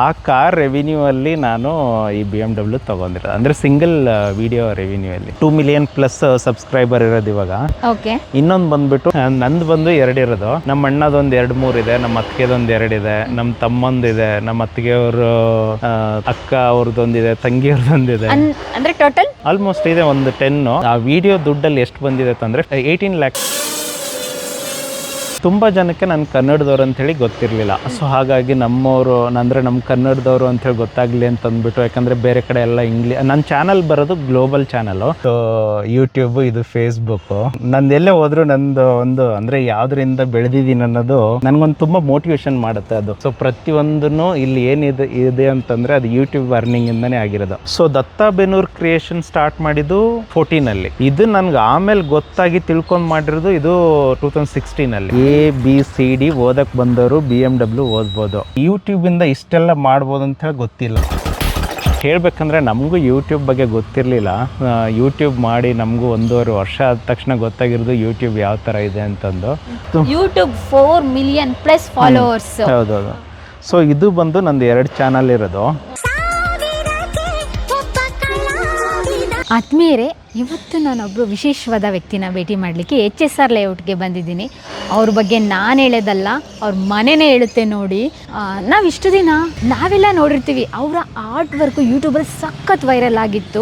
ಆ car revenue ಅಲ್ಲಿ ನಾನು ಈ BMW ತಗೊಂಡಿರೋದು, ಅಂದ್ರೆ ಸಿಂಗಲ್ ವಿಡಿಯೋ ರೆವಿನ್ಯೂ ಅಲ್ಲಿ 2 ಮಿಲಿಯನ್ ಪ್ಲಸ್ ಸಬ್ಸ್ಕ್ರೈಬರ್ ಇರೋದು ಇವಾಗ. ಓಕೆ. ಇನ್ನೊಂದು ಬಂದ್ಬಿಟ್ಟು ನಂದು ಬಂದು 2 ಇರೋದು, ನಮ್ಮ ಅಣ್ಣದೊಂದು 2-3 ಇದೆ, ನಮ್ಮ ಅತ್ತಿಗೆದೊಂದು 2 ಇದೆ, ನಮ್ಮ ತಮ್ಮಂದಿದೆ, ನಮ್ಮ ಅತ್ತಿಗೆಯವರು ಅಕ್ಕ ಅವ್ರದ್ದೊಂದಿದೆ, ತಂಗಿಯವ್ರದ್ದೊಂದಿದೆ. ಅಂದ್ರೆ ಟೋಟಲ್ ಆಲ್ಮೋಸ್ಟ್ ಇದೆ ಒಂದು 10. ಆ ವಿಡಿಯೋ ದುಡ್ಡಲ್ಲಿ ಎಷ್ಟು ಬಂದಿದೆ ಅಂದ್ರೆ 18 lakhs. ತುಂಬ ಜನಕ್ಕೆ ನಾನು ಕನ್ನಡದವ್ರು ಅಂಥೇಳಿ ಗೊತ್ತಿರಲಿಲ್ಲ. ಸೊ ಹಾಗಾಗಿ ನಮ್ಮವರು ಅಂದರೆ ನಮ್ಮ ಕನ್ನಡದವರು ಅಂಥೇಳಿ ಗೊತ್ತಾಗಲಿ ಅಂತ ಅಂದ್ಬಿಟ್ಟು, ಯಾಕಂದರೆ ಬೇರೆ ಕಡೆ ಎಲ್ಲ ನನ್ನ ಚಾನಲ್ ಬರೋದು ಗ್ಲೋಬಲ್ ಚಾನಲು. ಸೊ ಯೂಟ್ಯೂಬು, ಇದು ಫೇಸ್ಬುಕ್ಕು. ನಂದು ಎಲ್ಲೇ ಹೋದರೂ ನಂದು ಒಂದು ಅಂದರೆ ಯಾವುದರಿಂದ ಬೆಳೆದಿದ್ದೀನಿ ಅನ್ನೋದು ನನಗೊಂದು ತುಂಬ ಮೋಟಿವೇಶನ್ ಮಾಡುತ್ತೆ ಅದು. ಸೊ ಪ್ರತಿಯೊಂದನ್ನು ಇಲ್ಲಿ ಏನಿದೆ ಅಂತಂದರೆ ಅದು ಯೂಟ್ಯೂಬ್ ಅರ್ನಿಂಗಿಂದನೇ ಆಗಿರೋದು. ಸೊ ದತ್ತಾ ಬೇನೂರ್ ಕ್ರಿಯೇಷನ್ ಸ್ಟಾರ್ಟ್ ಮಾಡಿದ್ದು 14 ಇದು ನನಗೆ ಆಮೇಲೆ ಗೊತ್ತಾಗಿ ತಿಳ್ಕೊಂಡು ಮಾಡಿರೋದು ಇದು 2016 ABCD ಓದಕ್ಕೆ ಬಂದವರು BMW ಓದ್ಬೋದು. ಯೂಟ್ಯೂಬಿಂದ ಇಷ್ಟೆಲ್ಲ ಮಾಡ್ಬೋದು ಅಂತ ಹೇಳಿ ಗೊತ್ತಿಲ್ಲ. ಹೇಳ್ಬೇಕಂದ್ರೆ ನಮಗೂ ಯೂಟ್ಯೂಬ್ ಬಗ್ಗೆ ಗೊತ್ತಿರಲಿಲ್ಲ. ಯೂಟ್ಯೂಬ್ ಮಾಡಿ ನಮಗೂ 1.5 ವರ್ಷ ಆದ ತಕ್ಷಣ ಗೊತ್ತಾಗಿರೋದು ಯೂಟ್ಯೂಬ್ ಯಾವ ಥರ ಇದೆ ಅಂತಂದು. YouTube 4 million plus followers. ಹೌದೌದು. ಸೊ ಇದು ಬಂದು ನಂದು 2 ಚಾನಲ್ ಇರೋದು. ಆತ್ಮೀಯರೇ, ಇವತ್ತು ನಾನೊಬ್ಬರು ವಿಶೇಷವಾದ ವ್ಯಕ್ತಿನ ಭೇಟಿ ಮಾಡಲಿಕ್ಕೆ HSR ಲೇಔಟ್ಗೆ ಬಂದಿದ್ದೀನಿ. ಅವ್ರ ಬಗ್ಗೆ ನಾನು ಹೇಳೋದಲ್ಲ, ಅವ್ರ ಮನೆಯೇ ಹೇಳುತ್ತೆ ನೋಡಿ. ನಾವಿಷ್ಟು ದಿನ ನಾವೆಲ್ಲ ನೋಡಿರ್ತೀವಿ, ಅವರ ಆರ್ಟ್ ವರ್ಕು ಯೂಟ್ಯೂಬಲ್ಲಿ ಸಖತ್ ವೈರಲ್ ಆಗಿತ್ತು.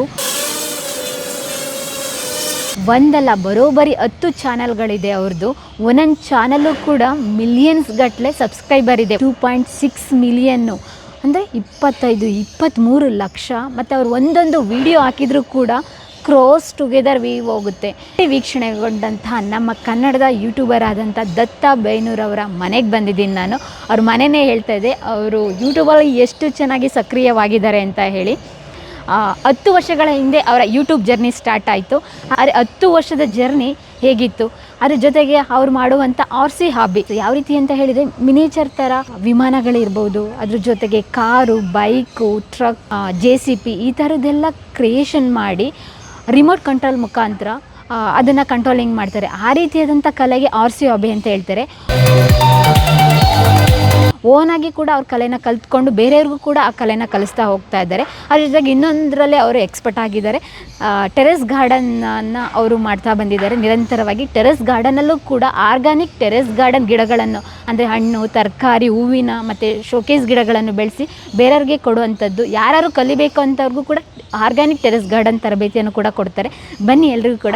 ಒಂದಲ್ಲ ಬರೋಬ್ಬರಿ 10 ಚಾನಲ್ಗಳಿದೆ ಅವ್ರದ್ದು. ಒಂದೊಂದು ಚಾನಲ್ಲು ಕೂಡ ಮಿಲಿಯನ್ಸ್ ಗಟ್ಟಲೆ ಸಬ್ಸ್ಕ್ರೈಬರ್ ಇದೆ. 2.6 ಮಿಲಿಯನ್ನು ಅಂದರೆ 25-23 ಲಕ್ಷ. ಮತ್ತು ಅವ್ರು ಒಂದೊಂದು ವಿಡಿಯೋ ಹಾಕಿದರೂ ಕೂಡ ಕ್ರೋಸ್ ಟುಗೆದರ್ ಹೋಗುತ್ತೆ. ವೀಕ್ಷಣೆಗೊಂಡಂತಹ ನಮ್ಮ ಕನ್ನಡದ ಯೂಟ್ಯೂಬರ್ ಆದಂಥ ದತ್ತಾ ಬೇನೂರ್ ಅವರ ಮನೆಗೆ ಬಂದಿದ್ದೀನಿ ನಾನು. ಅವ್ರ ಮನೆಯೇ ಹೇಳ್ತಾ ಇದೆ ಅವರು ಯೂಟ್ಯೂಬಲ್ಲಿ ಎಷ್ಟು ಚೆನ್ನಾಗಿ ಸಕ್ರಿಯವಾಗಿದ್ದಾರೆ ಅಂತ ಹೇಳಿ. 10 ವರ್ಷಗಳ ಹಿಂದೆ ಅವರ ಯೂಟ್ಯೂಬ್ ಜರ್ನಿ ಸ್ಟಾರ್ಟ್ ಆಯಿತು. ಆದರೆ 10 ವರ್ಷದ ಜರ್ನಿ ಹೇಗಿತ್ತು, ಅದ್ರ ಜೊತೆಗೆ ಅವ್ರು ಮಾಡುವಂಥ RC ಹಾಬಿ ಯಾವ ರೀತಿ ಅಂತ ಹೇಳಿದರೆ, ಮಿನಿಚರ್ ಥರ ವಿಮಾನಗಳಿರ್ಬೋದು, ಅದ್ರ ಜೊತೆಗೆ ಕಾರು, ಬೈಕು, ಟ್ರಕ್, JCB ಈ ಥರದ್ದೆಲ್ಲ ಕ್ರಿಯೇಷನ್ ಮಾಡಿ ರಿಮೋಟ್ ಕಂಟ್ರೋಲ್ ಮುಖಾಂತರ ಅದನ್ನು ಕಂಟ್ರೋಲಿಂಗ್ ಮಾಡ್ತಾರೆ. ಆ ರೀತಿಯಾದಂಥ ಕಲೆಗೆ RC ಹಾಬಿ ಅಂತ ಹೇಳ್ತಾರೆ. ಓನಾಗಿ ಕೂಡ ಅವ್ರ ಕಲೆನ ಕಲ್ತ್ಕೊಂಡು ಬೇರೆಯವ್ರಿಗೂ ಕೂಡ ಆ ಕಲೆನ ಕಲಿಸ್ತಾ ಹೋಗ್ತಾ ಇದ್ದಾರೆ. ಅದ್ರ ಜೊತೆಗೆ ಇನ್ನೊಂದರಲ್ಲೇ ಅವರು ಎಕ್ಸ್ಪರ್ಟ್ ಆಗಿದ್ದಾರೆ. ಟೆರೆಸ್ ಗಾರ್ಡನನ್ನು ಅವರು ಮಾಡ್ತಾ ಬಂದಿದ್ದಾರೆ ನಿರಂತರವಾಗಿ. ಟೆರೆಸ್ ಗಾರ್ಡನಲ್ಲೂ ಕೂಡ ಆರ್ಗ್ಯಾನಿಕ್ ಟೆರೆಸ್ ಗಾರ್ಡನ್ ಗಿಡಗಳನ್ನು ಅಂದರೆ ಹಣ್ಣು, ತರಕಾರಿ, ಹೂವಿನ ಮತ್ತು ಶೋಕೇಸ್ ಗಿಡಗಳನ್ನು ಬೆಳೆಸಿ ಬೇರೆಯವ್ರಿಗೆ ಕೊಡುವಂಥದ್ದು. ಯಾರು ಕಲಿಬೇಕು ಅಂತವ್ರಿಗೂ ಕೂಡ ಆರ್ಗ್ಯಾನಿಕ್ ಟೆರೆಸ್ ಗಾರ್ಡನ್ ತರಬೇತಿಯನ್ನು ಕೂಡ ಕೊಡ್ತಾರೆ. ಬನ್ನಿ ಎಲ್ರಿಗೂ ಕೂಡ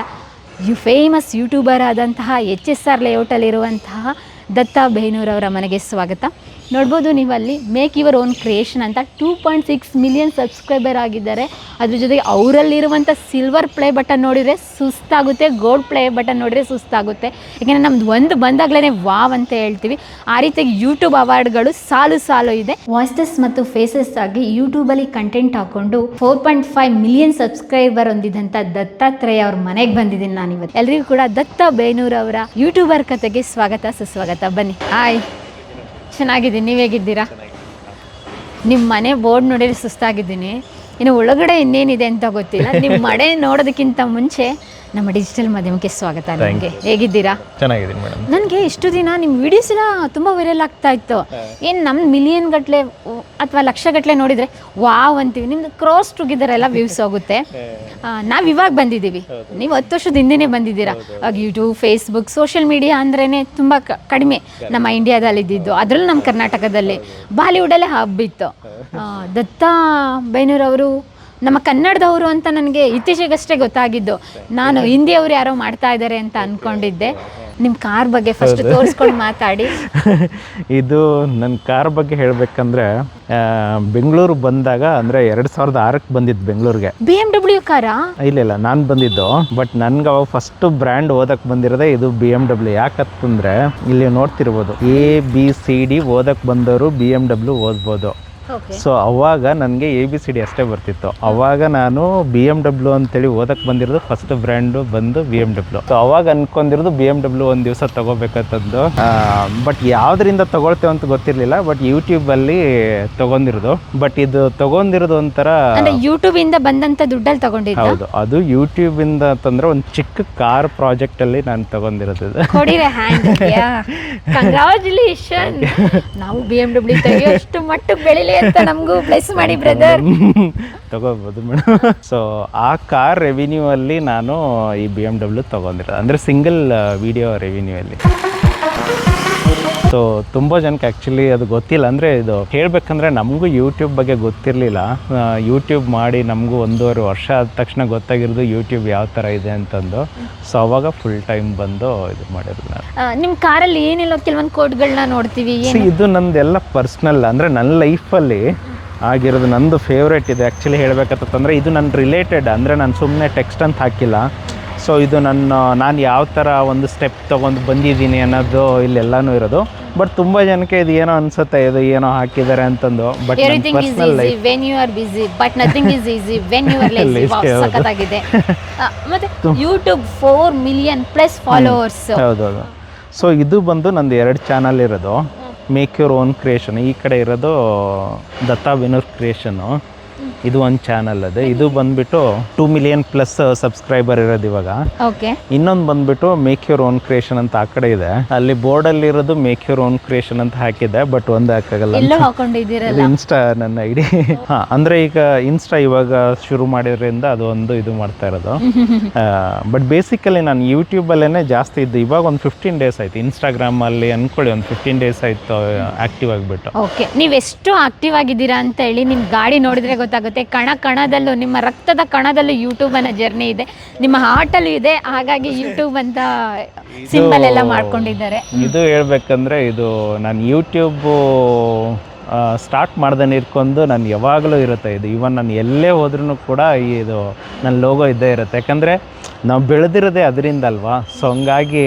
ಫೇಮಸ್ ಯೂಟ್ಯೂಬರ್ ಆದಂತಹ HSR ಲೇಔಟಲ್ಲಿರುವಂತಹ ದತ್ತಾ ಬೇನೂರ್ ಅವರ ಮನೆಗೆ ಸ್ವಾಗತ. ನೋಡ್ಬೋದು ನೀವಲ್ಲಿ ಮೇಕ್ ಯುವರ್ ಓನ್ ಕ್ರಿಯೇಷನ್ ಅಂತ 2.6 ಮಿಲಿಯನ್ ಸಬ್ಸ್ಕ್ರೈಬರ್ ಆಗಿದ್ದಾರೆ. ಅದ್ರ ಜೊತೆಗೆ ಅವರಲ್ಲಿರುವಂಥ ಸಿಲ್ವರ್ ಪ್ಲೇ ಬಟನ್ ನೋಡಿದರೆ ಸುಸ್ತಾಗುತ್ತೆ, ಗೋಲ್ಡ್ ಪ್ಲೇ ಬಟನ್ ನೋಡಿದರೆ ಸುಸ್ತಾಗುತ್ತೆ. ಯಾಕೆಂದರೆ ನಮ್ದು ಒಂದು ಬಂದಾಗಲೇ ವಾವ್ ಅಂತ ಹೇಳ್ತೀವಿ. ಆ ರೀತಿಯಾಗಿ ಯೂಟ್ಯೂಬ್ ಅವಾರ್ಡ್ಗಳು ಸಾಲು ಇದೆ. ವಾಯ್ಸಸ್ ಮತ್ತು ಫೇಸಸ್ ಆಗಿ ಯೂಟ್ಯೂಬಲ್ಲಿ ಕಂಟೆಂಟ್ ಹಾಕ್ಕೊಂಡು 4.5 ಮಿಲಿಯನ್ ಸಬ್ಸ್ಕ್ರೈಬರ್ ಹೊಂದಿದಂಥ ದತ್ತಾತ್ರೇಯ ಅವ್ರ ಮನೆಗೆ ಬಂದಿದ್ದೀನಿ ನಾನು ಇವತ್ತು. ಎಲ್ರಿಗೂ ಕೂಡ ದತ್ತಾ ಬೇನೂರ್ ಅವರ ಯೂಟ್ಯೂಬರ್ ಕತೆಗೆ ಸ್ವಾಗತ, ಸುಸ್ವಾಗತ. ಬನ್ನಿ. ಹಾಯ್, ಚೆನ್ನಾಗಿದ್ದೀನಿ. ನೀವು ಹೇಗಿದ್ದೀರಾ? ನಿಮ್ಮ ಮನೆ ಬೋರ್ಡ್ ನೋಡಿದ್ರೆ ಸುಸ್ತಾಗಿದ್ದೀನಿ. ಇನ್ನು ಒಳಗಡೆ ಇನ್ನೇನಿದೆ ಅಂತ ಗೊತ್ತಿಲ್ಲ. ನಿಮ್ಮ ಮನೆ ನೋಡೋದಕ್ಕಿಂತ ಮುಂಚೆ ನಮ್ಮ ಡಿಜಿಟಲ್ ಮಾಧ್ಯಮಕ್ಕೆ ಸ್ವಾಗತ. ನಿಮಗೆ ಹೇಗಿದ್ದೀರಾ? ಚೆನ್ನಾಗಿದ್ದೀನಿ ಮೇಡಮ್. ನನಗೆ ಇಷ್ಟು ದಿನ ನಿಮ್ಮ ವೀಡಿಯೋಸ್ ಎಲ್ಲ ತುಂಬ ವೈರಲ್ ಆಗ್ತಾ ಇತ್ತು. ಏನು ನಮ್ಮ ಮಿಲಿಯನ್ ಗಟ್ಟಲೆ ಅಥವಾ ಲಕ್ಷ ಗಟ್ಟಲೆ ನೋಡಿದರೆ ವಾವ್ ಅಂತೀವಿ. ನಿಮ್ದು ಕ್ರಾಸ್ ಟುಗೆದರ್ ಎಲ್ಲ ವ್ಯೂಸ್ ಹೋಗುತ್ತೆ. ನಾವು ಇವಾಗ ಬಂದಿದ್ದೀವಿ, ನೀವು 10 ವರ್ಷದ ಹಿಂದೆನೇ ಬಂದಿದ್ದೀರಾ. ಆಗ ಯೂಟ್ಯೂಬ್, ಫೇಸ್ಬುಕ್, ಸೋಷಿಯಲ್ ಮೀಡಿಯಾ ಅಂದ್ರೇ ತುಂಬ ಕಡಿಮೆ ನಮ್ಮ ಇಂಡಿಯಾದಲ್ಲಿ ಇದ್ದಿದ್ದು. ಅದರಲ್ಲೂ ನಮ್ಮ ಕರ್ನಾಟಕದಲ್ಲಿ ಬಾಲಿವುಡಲ್ಲೇ ಹಬ್ಬಿತ್ತು. ದತ್ತಾ ಬೇನೂರ್ ಅವರು ನಮ್ಮ ಕನ್ನಡದವರು ಅಂತ ನನಗೆ ಇತ್ತೀಚೆಗಷ್ಟೇ ಗೊತ್ತಾಗಿದ್ದು. ನಾನು ಹಿಂದಿಯವರು ಯಾರೋ ಮಾಡ್ತಾ ಇದ್ದಾರೆ ಅಂತ ಅಂದ್ಕೊಂಡಿದ್ದೆ. ನಿಮ್ಮ ಕಾರ್ ಬಗ್ಗೆ ಫಸ್ಟ್ ತೋರಿಸ್ಕೊಂಡು ಮಾತಾಡಿ. ಇದು ನನ್ನ ಕಾರ್ ಬಗ್ಗೆ ಹೇಳಬೇಕಂದ್ರೆ, ಬೆಂಗಳೂರು ಬಂದಾಗ ಅಂದರೆ 2006 ಬಂದಿದ್ದು ಬೆಂಗಳೂರಿಗೆ. BMW ಕಾರಾ? ಇಲ್ಲ, ನಾನು ಬಂದಿದ್ದು. ಬಟ್ ನನ್ಗೆ ಅವಾಗ ಫಸ್ಟ್ ಬ್ರ್ಯಾಂಡ್ ಓದಕ್ಕೆ ಬಂದಿರೋದೇ ಇದು BMW. ಯಾಕಂತಂದರೆ ಇಲ್ಲಿ ನೋಡ್ತಿರ್ಬೋದು, ABCD ಓದಕ್ಕೆ ಬಂದವರು BMW ಓದ್ಬೋದು. ಸೊ ಅವಾಗ ನನಗೆ ABCD ಅಷ್ಟೇ ಬರ್ತಿತ್ತು. ಅವಾಗ ನಾನು BMW ಅಂತೇಳಿ ಓದಕ್ಕೆ ಬಂದಿರೋದು ಫಸ್ಟ್ ಬ್ರ್ಯಾಂಡು ಬಂದು BMW. ಸೊ ಅವಾಗ ಅನ್ಕೊಂಡಿರೋದು BMW ಒಂದು ದಿವಸ ತಗೋಬೇಕಂತಂದು. ಬಟ್ ಯಾವುದರಿಂದ ತಗೊಳ್ತೇವೆ ಅಂತ ಗೊತ್ತಿರಲಿಲ್ಲ. ಬಟ್ ಯೂಟ್ಯೂಬಲ್ಲಿ ತಗೊಂಡಿರೋದು. ಬಟ್ ಇದು ತಗೊಂಡಿರೋದು ಒಂಥರ ಯೂಟ್ಯೂಬಿಂದ ಬಂದಂಥ ದುಡ್ಡಲ್ಲಿ ತಗೊಂಡಿದ್ದು. ಹೌದು, ಅದು ಯೂಟ್ಯೂಬಿಂದ ಅಂತಂದ್ರೆ ಒಂದು ಚಿಕ್ಕ ಕಾರ್ ಪ್ರಾಜೆಕ್ಟಲ್ಲಿ ನಾನು ತಗೊಂಡಿರೋದು. ಕಂಗ್ರಾಚುಲೇಷನ್. ನಾವು BMW ತೆಗೆಯೋಷ್ಟು ಮಟ್ಟಕ್ಕೆ ಬೆಳಿಲೇ ಅಂತ ನಮಗೂ ಬ್ಲೆಸ್ ಮಾಡಿ ಬ್ರದರ್. ತಗೋಬೋದು ಮೇಡಮ್. ಸೊ ಆ ಕಾರ್ ರೆವಿನ್ಯೂ ಅಲ್ಲಿ ನಾನು ಈ BMW ತಗೊಂಡಿರೋದು, ಅಂದರೆ ಸಿಂಗಲ್ ವಿಡಿಯೋ ರೆವಿನ್ಯೂ ಅಲ್ಲಿ. ಸೊ ತುಂಬ ಜನಕ್ಕೆ ಆ್ಯಕ್ಚುಲಿ ಅದು ಗೊತ್ತಿಲ್ಲ. ಅಂದರೆ ಇದು ಹೇಳಬೇಕಂದ್ರೆ ನಮಗೂ ಯೂಟ್ಯೂಬ್ ಬಗ್ಗೆ ಗೊತ್ತಿರಲಿಲ್ಲ. ಯೂಟ್ಯೂಬ್ ಮಾಡಿ ನಮಗೂ 1.5 ವರ್ಷ ಆದ ತಕ್ಷಣ ಗೊತ್ತಾಗಿರೋದು ಯೂಟ್ಯೂಬ್ ಯಾವ ಥರ ಇದೆ ಅಂತಂದು. ಸೊ ಅವಾಗ ಫುಲ್ ಟೈಮ್ ಬಂದು ಇದು ಮಾಡಿರೋದು ನಾನು. ನಿಮ್ಮ ಕಾರಲ್ಲಿ ಏನೆಲ್ಲ ಕೆಲವೊಂದು ಕೋಡ್ಗಳನ್ನ ನೋಡ್ತೀವಿ. ಇದು ನಂದೆಲ್ಲ ಪರ್ಸ್ನಲ್, ಅಂದರೆ ನನ್ನ ಲೈಫಲ್ಲಿ ಆಗಿರೋದು. ನಂದು ಫೇವ್ರೇಟ್ ಇದೆ ಆ್ಯಕ್ಚುಲಿ ಹೇಳಬೇಕಂತಂದರೆ. ಇದು ನನ್ನ ರಿಲೇಟೆಡ್, ಅಂದರೆ ನಾನು ಸುಮ್ಮನೆ ಟೆಕ್ಸ್ಟ್ ಅಂತ ಹಾಕಿಲ್ಲ. ಸೊ ಇದು ನಾನು ಯಾವ ಥರ ಒಂದು ಸ್ಟೆಪ್ ತೊಗೊಂಡು ಬಂದಿದ್ದೀನಿ ಅನ್ನೋದು ಇಲ್ಲೆಲ್ಲನೂ ಇರೋದು. ಬಟ್ ತುಂಬ ಜನಕ್ಕೆ ಇದು ಏನೋ ಅನ್ಸುತ್ತೆ, ಇದು ಏನೋ ಹಾಕಿದ್ದಾರೆ ಅಂತಂದು. But everything is easy when you are busy, but nothing is easy when you are lazy. ಸಖತ್ತಾಗಿದೆ. ಮತ್ತೆ ಯೂಟ್ಯೂಬ್ 4 million+ ಫಾಲೋವರ್ಸ್. ಹೌದೌದು. ಸೊ ಇದು ಬಂದು ನಂದು 2 ಚಾನಲ್ ಇರೋದು. ಮೇಕ್ ಯುವರ್ ಓನ್ ಕ್ರಿಯೇಷನ್, ಈ ಕಡೆ ಇರೋದು ದತ್ತಾ ಬೆನ್ನೂರ್ ಕ್ರಿಯೇಷನು, ಇದು ಒಂದು ಚಾನಲ್ ಅದೇ. ಇದು ಬಂದ್ಬಿಟ್ಟು 2 million+ ಸಬ್ಸ್ಕ್ರೈಬರ್ ಇರೋದು ಇವಾಗ. ಓಕೆ. ಇನ್ನೊಂದು ಬಂದ್ಬಿಟ್ಟು ಮೇಕ್ ಯುವರ್ ಓನ್ ಕ್ರಿಯೇಷನ್ ಅಂತ ಆ ಕಡೆ ಇದೆ. ಅಲ್ಲಿ ಬೋರ್ಡಲ್ಲಿ ಇರೋದು ಮೇಕ್ ಯುವರ್ ಓನ್ ಕ್ರಿಯೇಷನ್ ಅಂತ ಹಾಕಿದೆ, ಬಟ್ ಒಂದು ಹಾಕಾಗಲ್ಲ. ಎಲ್ಲೋ ಹಾಕೊಂಡಿದ್ದೀರಲ್ಲ. ಇನ್ಸ್ಟಾ ನನ್ನ ಐಡಿ. ಹಾ, ಅಂದ್ರೆ ಈಗ ಇನ್ಸ್ಟಾ ಇವಾಗ ಶುರು ಮಾಡಿದ್ರಿಂದ ಅದು ಒಂದು ಇದು ಮಾಡ್ತಾ ಇರೋದು. ಬಟ್ ಬೇಸಿಕಲಿ ನಾನು ಯೂಟ್ಯೂಬಲ್ಲೇ ಜಾಸ್ತಿ ಇದ್ದು. ಇವಾಗ ಒಂದು 15 days ಆಯ್ತು. ಇನ್ಸ್ಟಾಗ್ರಾಮ್ ಅಲ್ಲಿ ಅನ್ಕೊಳ್ಳಿ ಒಂದು 15 days ಆಯ್ತು ಆಕ್ಟಿವ್ ಆಗಿಬಿಟ್ಟು. ಓಕೆ. ನೀವೆಷ್ಟು ಆಕ್ಟಿವ್ ಆಗಿದ್ದೀರಾ ಅಂತ ಹೇಳಿ ನಿಮ್ಮ ಗಾಡಿ ನೋಡಿದ್ರೆ ಗೊತ್ತಾಗುತ್ತೆ. ಕಣ ಕಣದಲ್ಲೂ, ನಿಮ್ಮ ರಕ್ತದ ಕಣದಲ್ಲೂ ಯೂಟ್ಯೂಬ್ ಅನ್ನೋ ಜರ್ನಿ ಇದೆ, ನಿಮ್ಮ ಹಾರ್ಟಲ್ಲೂ ಇದೆ. ಹಾಗಾಗಿ ಯೂಟ್ಯೂಬ್ ಅಂತ ಸಿಂಬಲ್ ಎಲ್ಲ ಮಾಡ್ಕೊಂಡಿದ್ದಾರೆ. ಇದು ಹೇಳ್ಬೇಕಂದ್ರೆ ಇದು ನಾನು ಯೂಟ್ಯೂಬ್ ಸ್ಟಾರ್ಟ್ ಮಾಡ್ದೆ ಇಟ್ಕೊಂಡು ನಾನು ಯಾವಾಗಲೂ ಇರುತ್ತೆ ಇದು. ಇವನ್ ನಾನು ಎಲ್ಲೇ ಹೋದ್ರೂ ಕೂಡ ಇದು ನನ್ನ ಲೋಗೋ ಇದ್ದೇ ಇರುತ್ತೆ. ಯಾಕಂದರೆ ನಾವು ಬೆಳೆದಿರೋದೇ ಅದರಿಂದ ಅಲ್ವಾ. ಸೊ ಹಂಗಾಗಿ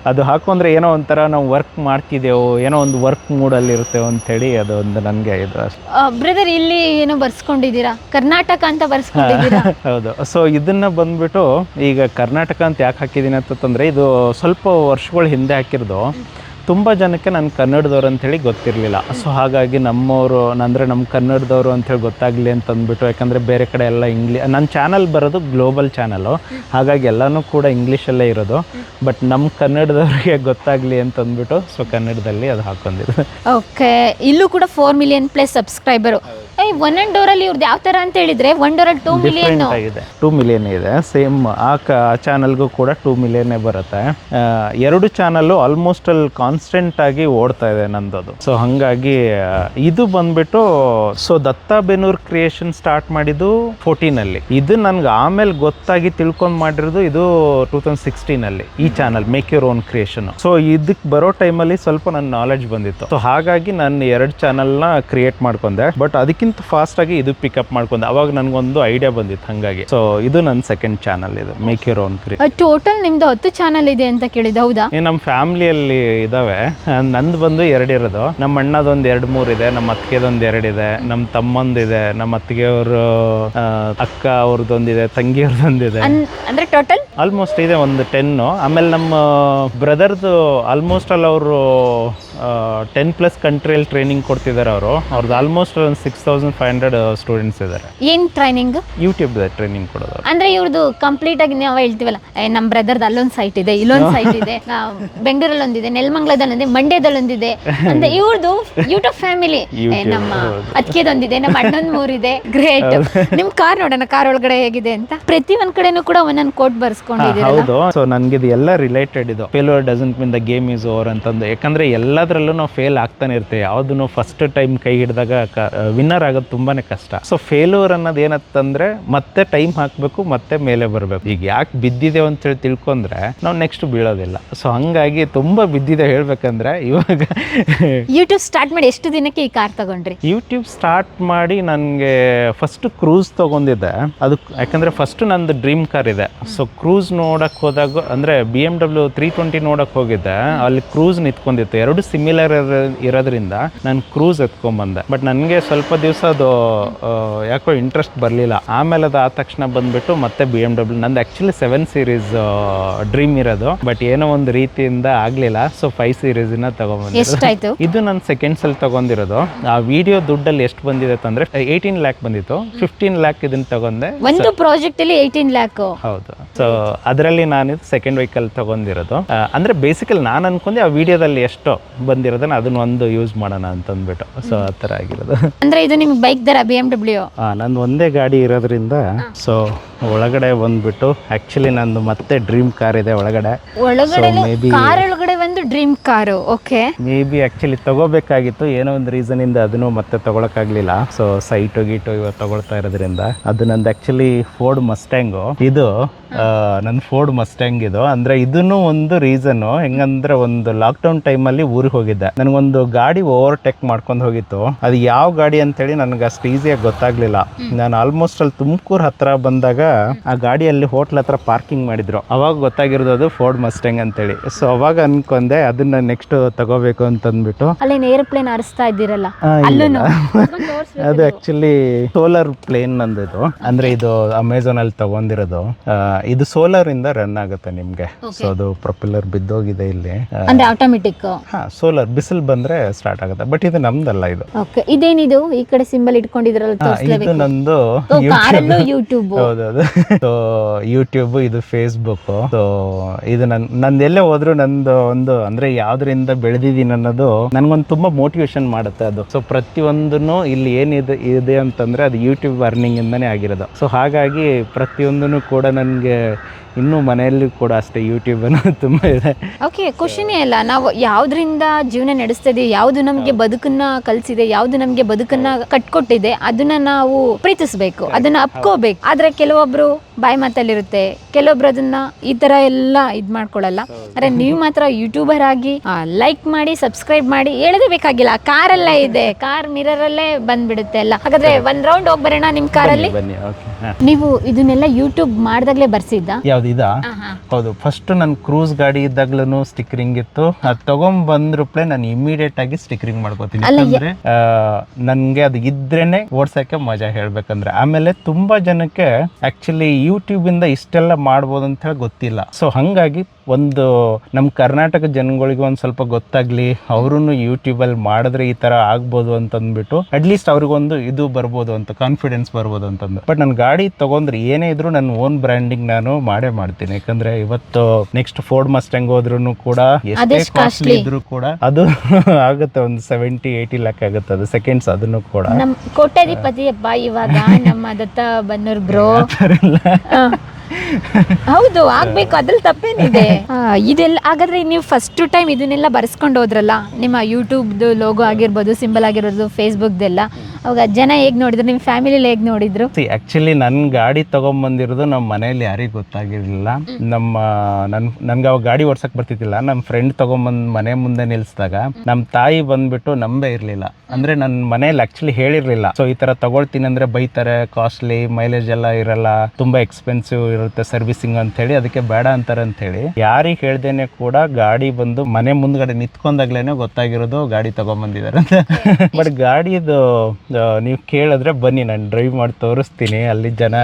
ಅದು ಹಾಕೊಂಡ್ರೆ ಏನೋ ಒಂಥರ ನಾವು ವರ್ಕ್ ಮಾಡ್ತಿದ್ದೇವೋ, ಏನೋ ಒಂದು ವರ್ಕ್ ಮೂಡಲ್ಲಿ ಇರ್ತೇವೆ ಅಂಥೇಳಿ ಅದು ಒಂದು ನನಗೆ ಇದು ಅಷ್ಟೇ. ಬ್ರದರ್, ಇಲ್ಲಿ ಏನೋ ಬರ್ಸ್ಕೊಂಡಿದ್ದೀರಾ, ಕರ್ನಾಟಕ ಅಂತ ಬರ್ಸ್ಕೊಂಡಿದ್ದೀರಾ? ಹೌದು. ಸೊ ಇದನ್ನು ಬಂದ್ಬಿಟ್ಟು ಈಗ ಕರ್ನಾಟಕ ಅಂತ ಯಾಕೆ ಹಾಕಿದ್ದೀನಿ ಅಂತಂದರೆ, ಇದು ಸ್ವಲ್ಪ ವರ್ಷಗಳ ಹಿಂದೆ ಹಾಕಿರೋದು. ತುಂಬ ಜನಕ್ಕೆ ನಾನು ಕನ್ನಡದವ್ರು ಅಂಥೇಳಿ ಗೊತ್ತಿರಲಿಲ್ಲ. ಸೊ ಹಾಗಾಗಿ ನಮ್ಮವರು, ಅಂದರೆ ನಮ್ಮ ಕನ್ನಡದವರು ಅಂಥೇಳಿ ಗೊತ್ತಾಗಲಿ ಅಂತ ಅಂದ್ಬಿಟ್ಟು. ಯಾಕಂದರೆ ಬೇರೆ ಕಡೆ ಎಲ್ಲ ನನ್ನ ಚಾನಲ್ ಬರೋದು ಗ್ಲೋಬಲ್ ಚಾನಲು, ಹಾಗಾಗಿ ಎಲ್ಲನೂ ಕೂಡ ಇಂಗ್ಲೀಷಲ್ಲೇ ಇರೋದು. ಬಟ್ ನಮ್ಮ ಕನ್ನಡದವ್ರಿಗೆ ಗೊತ್ತಾಗಲಿ ಅಂತ ಅಂದ್ಬಿಟ್ಟು ಸೊ ಕನ್ನಡದಲ್ಲಿ ಅದು ಹಾಕೊಂಡಿದ್ದು. ಓಕೆ. ಇಲ್ಲೂ ಕೂಡ 4 million+ ಸಬ್ಸ್ಕ್ರೈಬರು. ಒನ್ ಆ್ಯಂಡ್ ಡೋರಲ್ಲಿ ಇವ್ರದ್ದು ಯಾವ ಥರ ಅಂತ ಹೇಳಿದರೆ, ಒನ್ ಡೋರಲ್ಲಿ 2 million ಆಗಿದೆ. 2 million ಇದೆ. ಸೇಮ್ ಆ ಚಾನಲ್ಗೂ ಕೂಡ 2 million ಬರುತ್ತೆ. 2 ಚಾನಲ್ಲು ಆಲ್ಮೋಸ್ಟ್ ಅಲ್ಲಿ ಕಾನ್ಸ್ಟೆಂಟ್ ಆಗಿ ಓಡ್ತಾ ಇದೆ ನಂದದು. ಸೊ ಹಾಗಾಗಿ ಇದು ಬಂದ್ಬಿಟ್ಟು so Datta Bennur creation start ಮಾಡಿದ್ದು 14 ಇದು ನನ್ಗೆ ಆಮೇಲೆ ಗೊತ್ತಾಗಿ ತಿಳ್ಕೊಂಡು ಮಾಡಿರೋದು ಇದು 2016 ಈ channel make your own creation. So ಇದಕ್ಕೆ ಬರೋ ಟೈಮಲ್ಲಿ ಸ್ವಲ್ಪ ನನ್ನ ನಾಲೆಡ್ಜ್ ಬಂದಿತ್ತು. ಸೊ ಹಾಗಾಗಿ ನಾನು 2 ಚಾನಲ್ನ ಕ್ರಿಯೇಟ್ ಮಾಡ್ಕೊಂಡೆ. ಬಟ್ ಅದಕ್ಕಿಂತ ಫಾಸ್ಟ್ ಆಗಿ ಇದು ಪಿಕಪ್ ಮಾಡ್ಕೊಂಡೆ. ಅವಾಗ ನನಗೊಂದು ಐಡಿಯಾ ಬಂದಿತ್ತು. ಹಾಗಾಗಿ ಸೊ ಇದು ನನ್ನ ಸೆಕೆಂಡ್ ಚಾನಲ್ ಇದು make your own creation. Total ನಿಮ್ದು 10 ಚಾನಲ್ ಇದೆ ಅಂತ ಕೇಳಿದ, ಹೌದಾ? ನಮ್ಮ ಫ್ಯಾಮಿಲಿಯಲ್ಲಿ ಇದಾವೆ. ನಂದು ಬಂದು 2 ಇರೋದು. ನಮ್ಮ ಅಣ್ಣದೊಂದು 2-3 ಇದೆ, ನಮ್ಮ ಅತ್ತಿಗೆದೊಂದು 2 ಇದೆ, ನಮ್ಮ ತಮ್ಮಂದಿದೆ, ನಮ್ಮ ಅತ್ತಿಗೆಯವರು ಅಕ್ಕ ಅವ್ರದ್ದೊಂದಿದೆ, ತಂಗಿಯವ್ರದ್ದೊಂದಿದೆ. ಅಂದ್ರೆ ಟೋಟಲ್ ಆಲ್ಮೋಸ್ಟ್ ಇದೆ ಒಂದು 10. ಆಮೇಲೆ ನಮ್ಮ ಬ್ರದರ್ದು ಆಲ್ಮೋಸ್ಟ್ ಅಲ್ಲಿ ಅವರು 10+ ಕಂಟ್ರಿಯಲ್ಲಿ ಟ್ರೈನಿಂಗ್ ಕೊಡ್ತಿದ್ದಾರೆ. ಅವ್ರದ್ದು ಆಲ್ಮೋಸ್ಟ್ ಒಂದು 6500 ಸ್ಟೂಡೆಂಟ್ಸ್ ಇದ್ದಾರೆ. ಏನ್ ಟ್ರೈನಿಂಗ್? ಯೂಟ್ಯೂಬ್ ಟ್ರೈನಿಂಗ್ ಕೊಡೋದು. ಅಂದ್ರೆ ಇವ್ರದ್ದು ಕಂಪ್ಲೀಟ್ ಆಗಿ ನಾವು ಹೇಳ್ತೀವಲ್ಲ, ನಮ್ಮ ಬ್ರದರ್ದು ಅಲ್ಲೊಂದು ಸೈಟ್ ಇದೆ, ಇಲ್ಲೊಂದು ಸೈಟ್ ಇದೆ, ಬೆಂಗಳೂರಲ್ಲಿ ಒಂದಿದೆ, ನೆಲಮಂಗಲದಲ್ಲಿ ಒಂದಿದೆ, ಮಂಡ್ಯದಲ್ಲೊಂದಿದೆ ಅಂತ. ಇವ್ರದ್ದು ಯೂಟ್ಯೂಬ್ ಫ್ಯಾಮಿಲಿ. ನಮ್ಮ ಅತ್ತಿಗೆದೊಂದಿದೆ, ನಮ್ಮ ಅಣ್ಣಂದು 3 ಇದೆ. ಗ್ರೇಟ್. ನಿಮ್ ಕಾರ್ ನೋಡೋಣ, ಕಾರ್ ಒಳಗಡೆ ಹೇಗಿದೆ ಅಂತ. ಪ್ರತಿ ಒಂದ್ ಕಡೆನೂ ಕೂಡ ಒಂದೊಂದು ಕೋಟ್ ಬರ್ಸ್ಕೊಂಡಿದ್ದೀರಾ. ಹೌದು. ಸೊ ನನ್ಗೆ ಇದು ಎಲ್ಲ ರಿಲೇಟೆಡ್. ಇದು failure doesn't mean the game is over ಅಂತಂದು. ಯಾಕಂದ್ರೆ ಎಲ್ಲದರಲ್ಲೂ ನಾವು ಫೇಲ್ ಆಗ್ತಾನೆ ಇರ್ತೇವೆ. ಯಾವ್ದು ಫಸ್ಟ್ ಟೈಮ್ ಕೈ ಹಿಡಿದಾಗ ವಿನ್ನರ್ ಆಗೋದು ತುಂಬಾನೇ ಕಷ್ಟ. ಸೊ ಫೇಲ್ಯೂರ್ ಅನ್ನೋದು ಏನಂತಂದ್ರೆ ಮತ್ತೆ ಟೈಮ್ ಹಾಕ್ಬೇಕು, ಮತ್ತೆ ಮೇಲೆ ಬರಬೇಕು. ಈಗ ಯಾಕೆ ಬಿದ್ದಿದ್ದೇವೆ ಅಂತ ಹೇಳಿ ತಿಳ್ಕೊಂಡ್ರೆ ನಾವು ನೆಕ್ಸ್ಟ್ ಬೀಳೋದಿಲ್ಲ. ಸೊ ಹಂಗಾಗಿ ತುಂಬಾ ಬಿದ್ದಿದೆ ಹೇಳ್ಬೇಕಂದ್ರೆ. ಇವಾಗ ಯೂಟ್ಯೂಬ್ ಸ್ಟಾರ್ಟ್ ಮಾಡಿ ಎಷ್ಟು ದಿನಕ್ಕೆ ಈ ಕಾರ್ ತಗೊಂಡ್ರಿ? ಯೂಟ್ಯೂಬ್ ಸ್ಟಾರ್ಟ್ ಮಾಡಿ ನನಗೆ ಫಸ್ಟ್ ಕ್ರೂಸ್ ತಗೊಂಡಿದ್ದೆ. ಅದು ಯಾಕಂದ್ರೆ ಫಸ್ಟ್ ನಂದು ಡ್ರೀಮ್ ಕಾರ್ ಇದೆ. ಸೊ ಕ್ರೂಸ್ ನೋಡಕ್ ಹೋದಾಗ ಅಂದ್ರೆ BMW 320 ನೋಡಕ್ ಹೋಗಿದ್ದೆ. ಅಲ್ಲಿ ಕ್ರೂಸ್ ನಿಂತ್ಕೊಂಡಿತ್ತು. 2 ಸಿಮಿಲರ್ ಇರೋದ್ರಿಂದ ನಾನು ಕ್ರೂಸ್ ಎತ್ಕೊಂಡ್ಬಂದೆ. ಬಟ್ ನನಗೆ ಸ್ವಲ್ಪ ದಿವಸ ಅದು ಯಾಕೋ ಇಂಟ್ರೆಸ್ಟ್ ಬರಲಿಲ್ಲ. ಆಮೇಲೆ ಅದು ಆದ ತಕ್ಷಣ ಬಂದ್ಬಿಟ್ಟು ಮತ್ತೆ BMW. ನಂದು ಆ್ಯಕ್ಚುಲಿ 7 Series ಡ್ರೀಮ್ ಇರೋದು. ಬಟ್ ಏನೋ ಒಂದು ರೀತಿಯಿಂದ ಆಗಲಿಲ್ಲ. So 5 Series ತಗೊಂಡ್ಬಂದಿದ್ದು. ಇದು ನಾನು ಸೆಕೆಂಡ್ಸ್ ಅಲ್ಲಿ ತಗೊಂಡಿರೋದು. ಆ ವಿಡಿಯೋ ದುಡ್ಡಲ್ಲಿ ಎಷ್ಟು ಬಂದಿದೆ ಅಂದ್ರೆ 18 lakh ಬಂದಿತ್ತು. 15 lakh ಇದನ್ನ ತಗೊಂಡೆ. ಒಂದು ಪ್ರಾಜೆಕ್ಟ್ ಅಲ್ಲಿ 18 lakh. ಹೌದು. ಸೊ ಅದರಲ್ಲಿ ನಾನು ಸೆಕೆಂಡ್ ವೆಹಿಕಲ್ ತಗೊಂಡಿರೋದು. ಅಂದರೆ ಬೇಸಿಕಲಿ ನಾನು ಅನ್ಕೊಂಡೆ ಆ ವಿಡಿಯೋದಲ್ಲಿ ಎಷ್ಟೋ ಬಂದಿರೋದನ್ನ ಅದನ್ನ ಒಂದು ಯೂಸ್ ಮಾಡೋಣ ಅಂತಂದ್ಬಿಟ್ಟು. ಸೊ ಆ ಥರ ಆಗಿರೋದು. ಅಂದರೆ ಇದು ನಿಮ್ಗೆ ಬೈಕ್ ದರ BMW? ನಂದು ಒಂದೇ ಗಾಡಿ ಇರೋದ್ರಿಂದ ಸೊ ಒಳಗಡೆ ಬಂದ್ಬಿಟ್ಟು ಆ್ಯಕ್ಚುಲಿ ನಂದು ಮತ್ತೆ ಡ್ರೀಮ್ ಕಾರ್ ಇದೆ ಒಳಗಡೆ. ಕಾರ್ ಒಳಗಡೆ ಒಂದು dream car. Okay. Maybe actually ತಗೋಬೇಕಾಗಿತ್ತು, ಏನೋ ಒಂದು ರೀಸನಿಂದ ಅದನ್ನು ಮತ್ತೆ ತಗೊಳಕ್ಕಾಗಲಿಲ್ಲ. ಸೊ ಸೈಟು ಗೀಟು ಇವಾಗ ತಗೊಳ್ತಾ ಇರೋದ್ರಿಂದ ಅದು ನಂದು ಆ್ಯಕ್ಚುಲಿ ಫೋರ್ಡ್ ಮಸ್ಟ್ಯಾಂಗು. ಇದು ನನ್ನ ಫೋರ್ಡ್ ಮಸ್ಟ್ಯಾಂಗ್ ಇದು. ಅಂದರೆ ಇದನ್ನು ಒಂದು ರೀಸನ್ನು ಹೆಂಗಂದ್ರೆ ಒಂದು ಲಾಕ್ಡೌನ್ ಟೈಮಲ್ಲಿ ಊರಿಗೆ ಹೋಗಿದ್ದೆ. ನನಗೊಂದು ಗಾಡಿ ಓವರ್ಟೇಕ್ ಮಾಡ್ಕೊಂಡು ಹೋಗಿತ್ತು. ಅದು ಯಾವ ಗಾಡಿ ಅಂತೇಳಿ ನನಗೆ ಅಷ್ಟು ಈಸಿಯಾಗಿ ಗೊತ್ತಾಗ್ಲಿಲ್ಲ. ನಾನು ಆಲ್ಮೋಸ್ಟ್ ಅಲ್ಲಿ ತುಮಕೂರು ಹತ್ರ ಬಂದಾಗ ಆ ಗಾಡಿಯಲ್ಲಿ ಹೋಟ್ಲ್ ಹತ್ರ ಪಾರ್ಕಿಂಗ್ ಮಾಡಿದ್ರು. ಅವಾಗ ಗೊತ್ತಾಗಿರೋದು ಅದು ಫೋರ್ಡ್ ಮಸ್ಟ್ಯಾಂಗ್ ಅಂತೇಳಿ. ಸೊ ಅವಾಗ ಅನ್ಕೊಂಡೆ ಅದನ್ನ ನೆಕ್ಸ್ಟ್ ತಗೋಬೇಕು ಅಂತಂದ್ಬಿಟ್ಟು. ಅಲ್ಲೇನು ಏರೋಪ್ಲೇನ್ ಆರಿಸ್ತಾ ಇದ್ದೀರಲ್ಲ? ಅದು ಆಕ್ಚುಲಿ ಸೋಲಾರ್ ಪ್ಲೇನ್ ನಂದಿದು. ಅಂದ್ರೆ ಇದು ಅಮೆಝಾನ್ ಅಲ್ಲಿ ತಗೊಂಡಿರೋದು. ಇದು ಸೋಲಾರ್ ಇಂದ ರನ್ ಆಗುತ್ತೆ ನಿಮ್ಗೆ. ಸೊ ಅದು ಪ್ರೊಪೆಲ್ಲರ್ ಬಿದ್ದೋಗಿದೆ ಇಲ್ಲಿ. ಅಂದ್ರೆ ಆಟೋಮೆಟಿಕ್? ಸೋಲಾರ್ ಬಿಸಿಲು ಬಂದ್ರೆ ಸ್ಟಾರ್ಟ್ ಆಗುತ್ತೆ. ಬಟ್ ಇದು ನಮ್ದಲ್ಲ ಇದು. ಇದೇನಿದು ಈ ಕಡೆ ಸಿಂಬಲ್ ಇಟ್ಕೊಂಡಿದ್ರಲ್ಲ? ಇದು ನಂದು ಯೂಟ್ಯೂಬ್. ಹೌದೌದು. ಸೊ ಯೂಟ್ಯೂಬ್, ಇದು ಫೇಸ್ಬುಕ್. ಸೊ ಇದು ನಂದೆಲ್ಲೇ ಹೋದ್ರು ನಂದು ಒಂದು ಅಂದ್ರೆ ಯಾವ್ದ್ರಿಂದ ಬೆಳೆದಿದ್ದೀನಿ ಅನ್ನೋದು ನನ್ಗೊಂದು ತುಂಬಾ ಮೋಟಿವೇಶನ್ ಮಾಡುತ್ತೆ ಅದು. ಸೊ ಪ್ರತಿಯೊಂದನ್ನು ಇಲ್ಲಿ ಏನಿದೆ ಅಂತಂದ್ರೆ ಅದು ಯೂಟ್ಯೂಬ್ ಅರ್ನಿಂಗ್ ಇಂದಾನೇ ಆಗಿರೋದು. ಸೊ ಹಾಗಾಗಿ ಪ್ರತಿಯೊಂದನ್ನು ಕೂಡ ನನಗೆ ಇನ್ನೂ ಮನೆಯಲ್ಲಿ ಕೂಡ ಅಷ್ಟೇ ಯೂಟ್ಯೂಬ್ ಅನ್ನೋದು ತುಂಬ ಇದೆ. ಓಕೆ, ಖುಷಿನೇ ಅಲ್ಲ. ನಾವು ಯಾವುದರಿಂದ ಜೀವನ ನಡೆಸ್ತಾ ಇದೀವಿ, ಯಾವುದು ನಮಗೆ ಬದುಕನ್ನ ಕಲಿಸಿದೆ, ಯಾವುದು ನಮಗೆ ಬದುಕನ್ನ ಕಟ್ಕೊಟ್ಟಿದೆ, ಅದನ್ನ ನಾವು ಪ್ರೀತಿಸ್ಬೇಕು, ಅದನ್ನ ಅಪ್ಕೋಬೇಕು. ಆದ್ರೆ ಕೆಲವೊಬ್ರು ಬಾಯಿ ಮಾತಲ್ಲಿರುತ್ತೆ, ಕೆಲವೊಬ್ರು ಅದನ್ನ ಈ ತರ ಎಲ್ಲ ಇದ್ ಮಾಡ್ಕೊಳಲ್ಲ. ಅರೆ ನೀವು ಮಾತ್ರ ಯೂಟ್ಯೂಬರ್ ಆಗಿ ಲೈಕ್ ಮಾಡಿ, ಸಬ್ಸ್ಕ್ರೈಬ್ ಮಾಡಿ, ಹೇಳದೇ ಬೇಕಾಗಿಲ್ಲ. ಕಾರಲ್ಲ ಇದೆ, ಕಾರ್ ಮಿರರ್ ಅಲ್ಲೇ ಬಂದ್ಬಿಡುತ್ತೆ ಎಲ್ಲ. ಹಾಗಾದ್ರೆ ಒಂದ್ ರೌಂಡ್ ಹೋಗಿ ಬರೋಣ ನಿಮ್ ಕಾರಲ್ಲಿ. ನೀವು ಇದನ್ನೆಲ್ಲ ಯೂಟ್ಯೂಬ್ ಮಾಡ್ದಾಗ್ಲೇ ಬರ್ಸಿದ್ದ? ಇದಾ? ಹೌದು. ಫಸ್ಟ್ ನನ್ ಕ್ರೂಸ್ ಗಾಡಿ ಇದ್ದಾಗ್ಲೂ ಸ್ಟಿಕರಿಂಗ್ ಇತ್ತು. ಅದು ತಗೊಂಡ್ ಬಂದ್ರೂಪ್ಲೆ ನಾನು ಇಮಿಡಿಯೇಟ್ ಆಗಿ ಸ್ಟಿಕರಿಂಗ್ ಮಾಡ್ಕೋತೀನಿ. ಯಾಕಂದ್ರೆ ನನ್ಗೆ ಅದು ಇದ್ರೇನೆ ಓಡ್ಸಕ್ಕೆ ಮಜಾ ಹೇಳ್ಬೇಕಂದ್ರೆ. ಆಮೇಲೆ ತುಂಬಾ ಜನಕ್ಕೆ ಆಕ್ಚುಲಿ ಯೂಟ್ಯೂಬ್ ಇಂದ ಇಷ್ಟೆಲ್ಲ ಮಾಡ್ಬೋದು ಅಂತ ಹೇಳಿ ಗೊತ್ತಿಲ್ಲ. ಸೊ ಹಂಗಾಗಿ ಒಂದು ನಮ್ಮ ಕರ್ನಾಟಕ ಜನಗಳಿಗೆ ಒಂದು ಸ್ವಲ್ಪ ಗೊತ್ತಾಗ್ಲಿ, ಅವ್ರೂ ಯೂಟ್ಯೂಬಲ್ಲಿ ಮಾಡಿದ್ರೆ ಈ ತರ ಆಗ್ಬೋದು ಅಂತಂದ್ಬಿಟ್ಟು ಅಟ್ಲೀಸ್ಟ್ ಅವ್ರಿಗೊಂದು ಇದು ಬರ್ಬೋದು ಅಂತ, ಕಾನ್ಫಿಡೆನ್ಸ್ ಬರ್ಬೋದು ಅಂತಂದು. ಬಟ್ ನನ್ನ ಗಾಡಿ ತಗೊಂಡ್ರೆ ಏನೇ ಇದ್ರು ನನ್ನ ಓನ್ ಬ್ರ್ಯಾಂಡಿಂಗ್ ನಾನು ಮಾಡೇ ಮಾಡ್ತೀನಿ. ಯಾಕಂದ್ರೆ ಇವತ್ತು ನೆಕ್ಸ್ಟ್ ಫೋರ್ಡ್ ಮಸ್ಟ್ಯಾಂಗ್ ಹೋದ್ರು ಕೂಡ ಎಷ್ಟೇ ಕಾಸ್ಟ್ಲಿ ಇದ್ರು ಕೂಡ ಅದು ಆಗುತ್ತೆ, ಒಂದು 70-80 ಲ್ಯಾಕ್ ಆಗುತ್ತೆ ಅದು ಸೆಕೆಂಡ್ಸ್. ಅದನ್ನು ಕೂಡ ನಮ್ಮ ಕೋಟ್ಯಾಧಿಪತಿ ಅಪ್ಪ ಇವಾಗ ನಮ್ಮ ದತ್ತ ಬನ್ನೂರ್ ಬ್ರೋ. ಹೌದು, ಆಗ್ಬೇಕು, ಅದ್ರಲ್ಲಿ ತಪ್ಪೇನಿದೆ. ಇದೆಲ್ಲ ಹಾಗಾದ್ರೆ ನೀವು ಫಸ್ಟ್ ಟೈಮ್ ಇದನ್ನೆಲ್ಲ ಬರ್ಸ್ಕೊಂಡು ಹೋದ್ರಲ್ಲ, ನಿಮ್ಮ ಯೂಟ್ಯೂಬ್ದು ಲೋಗೋ ಆಗಿರ್ಬೋದು, ಸಿಂಬಲ್ ಆಗಿರ್ಬೋದು, ಫೇಸ್ಬುಕ್ದೆಲ್ಲ, ಅವಾಗ ಜನ ಹೇಗ್ ನೋಡಿದ್ರು, ನಿಮ್ಮ ಫ್ಯಾಮಿಲಿಲಿ ಹೇಗ್ ನೋಡಿದ್ರು? ಆಕ್ಚುಲಿ ನನ್ನ ಗಾಡಿ ತಗೊಂಡ್ಬಂದಿರೋದು ನಮ್ಮ ಮನೇಲಿ ಯಾರಿಗೂ ಗೊತ್ತಾಗಿರ್ಲಿಲ್ಲ. ನನ್ಗೆ ಅವಾಗ ಗಾಡಿ ಓಡ್ಸಕ್ ಬರ್ತಿದ್ದಿಲ್ಲ. ನಮ್ಮ ಫ್ರೆಂಡ್ ತಗೊಂಡ್ಬಂದ್ ಮನೆ ಮುಂದೆ ನಿಲ್ಸಿದಾಗ ನಮ್ಮ ತಾಯಿ ಬಂದ್ಬಿಟ್ಟು ನಂಬೇ ಇರ್ಲಿಲ್ಲ. ಅಂದ್ರೆ ನನ್ನ ಮನೇಲಿ ಆಕ್ಚುಲಿ ಹೇಳಿರ್ಲಿಲ್ಲ. ಸೊ ಈ ತರ ತಗೊಳ್ತೀನಿ ಅಂದ್ರೆ ಬೈತಾರೆ, ಕಾಸ್ಟ್ಲಿ, ಮೈಲೇಜ್ ಎಲ್ಲ ಇರಲ್ಲ, ತುಂಬಾ ಎಕ್ಸ್ಪೆನ್ಸಿವ್ ಇರುತ್ತೆ ಸರ್ವಿಸಿಂಗ್ ಅಂತ ಹೇಳಿ, ಅದಕ್ಕೆ ಬೇಡ ಅಂತಾರೆ ಅಂತ ಹೇಳಿ ಯಾರಿಗೆ ಹೇಳ್ದೇನೆ ಕೂಡ ಗಾಡಿ ಬಂದು ಮನೆ ಮುಂದ್ಗಡೆ ನಿಂತ್ಕೊಂಡಾಗ್ಲೇನೆ ಗೊತ್ತಾಗಿರೋದು ಗಾಡಿ ತಗೊಂಡ್ಬಂದಿದ್ದಾರೆ ಅಂತ. ಬಟ್ ಗಾಡಿದು ನೀವು ಕೇಳಿದ್ರೆ ಬನ್ನಿ, ನಾನು ಡ್ರೈವ್ ಮಾಡಿ ತೋರಿಸ್ತೀನಿ, ಅಲ್ಲಿ ಜನ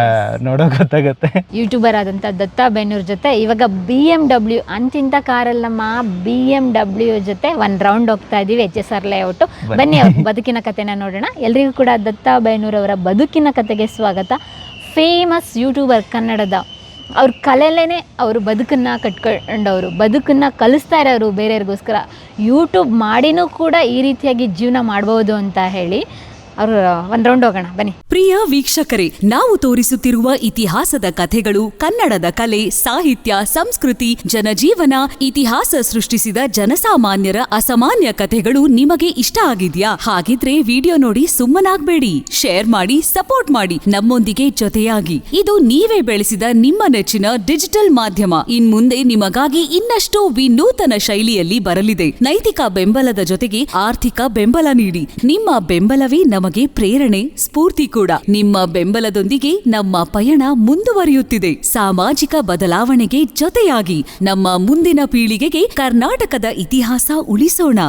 ನೋಡೋ ಗೊತ್ತಾಗುತ್ತೆ. ಯೂಟ್ಯೂಬರ್ ಆದಂತ ದತ್ತ ಬೆನ್ನೂರ್ ಜೊತೆ ಇವಾಗ BMW ಅಂತಿಂತ ಕಾರಲ್ಲಮ್ಮ, BMW ಜೊತೆ ಒಂದ್ ರೌಂಡ್ ಹೋಗ್ತಾ ಇದೀವಿ HSR ಲೇಔಟ್. ಬನ್ನಿ ಅವ್ರ ಬದುಕಿನ ಕಥೆನ ನೋಡೋಣ. ಎಲ್ರಿಗೂ ಕೂಡ ದತ್ತ ಬೆನ್ನೂರ್ ಅವರ ಬದುಕಿನ ಕಥೆಗೆ ಸ್ವಾಗತ. ಫೇಮಸ್ ಯೂಟ್ಯೂಬರ್ ಕನ್ನಡದ, ಅವ್ರ ಕಲೆಯಲ್ಲೇ ಅವರು ಬದುಕನ್ನು ಕಟ್ಕೊಂಡವರು, ಬದುಕನ್ನು ಕಲಿಸ್ತಾ ಇರೋರು ಬೇರೆಯವ್ರಿಗೋಸ್ಕರ. ಯೂಟ್ಯೂಬ್ ಮಾಡಿನೂ ಕೂಡ ಈ ರೀತಿಯಾಗಿ ಜೀವನ ಮಾಡ್ಬೋದು ಅಂತ ಹೇಳಿ ಅವರು ಒಂದ್ ರೌಂಡ್ ಹೋಗೋಣ ಬನ್ನಿ. ಪ್ರಿಯ ವೀಕ್ಷಕರೇ, ನಾವು ತೋರಿಸುತ್ತಿರುವ ಇತಿಹಾಸದ ಕಥೆಗಳು ಕನ್ನಡದ ಕಲೆ, ಸಾಹಿತ್ಯ, ಸಂಸ್ಕೃತಿ, ಜನಜೀವನ, ಇತಿಹಾಸ ಸೃಷ್ಟಿಸಿದ ಜನಸಾಮಾನ್ಯರ ಅಸಾಮಾನ್ಯ ಕಥೆಗಳು ನಿಮಗೆ ಇಷ್ಟ ಆಗಿದ್ಯಾ? ಹಾಗಿದ್ರೆ ವಿಡಿಯೋ ನೋಡಿ ಸುಮ್ಮನಾಗ್ಬೇಡಿ, ಶೇರ್ ಮಾಡಿ, ಸಪೋರ್ಟ್ ಮಾಡಿ, ನಮ್ಮೊಂದಿಗೆ ಜೊತೆಯಾಗಿ. ಇದು ನೀವೇ ಬೆಳೆಸಿದ ನಿಮ್ಮ ನೆಚ್ಚಿನ ಡಿಜಿಟಲ್ ಮಾಧ್ಯಮ. ಇನ್ಮುಂದೆ ನಿಮಗಾಗಿ ಇನ್ನಷ್ಟು ವಿನೂತನ ಶೈಲಿಯಲ್ಲಿ ಬರಲಿದೆ. ನೈತಿಕ ಬೆಂಬಲದ ಜೊತೆಗೆ ಆರ್ಥಿಕ ಬೆಂಬಲ ನೀಡಿ. ನಿಮ್ಮ ಬೆಂಬಲವೇ ನಮಗೆ ಪ್ರೇರಣೆ, ಸ್ಫೂರ್ತಿ ಕೂಡ. ನಿಮ್ಮ ಬೆಂಬಲದೊಂದಿಗೆ ನಮ್ಮ ಪಯಣ ಮುಂದುವರಿಯುತ್ತಿದೆ. ಸಾಮಾಜಿಕ ಬದಲಾವಣೆಗೆ ಜೊತೆಯಾಗಿ ನಮ್ಮ ಮುಂದಿನ ಪೀಳಿಗೆಗೆ ಕರ್ನಾಟಕದ ಇತಿಹಾಸ ಉಳಿಸೋಣ.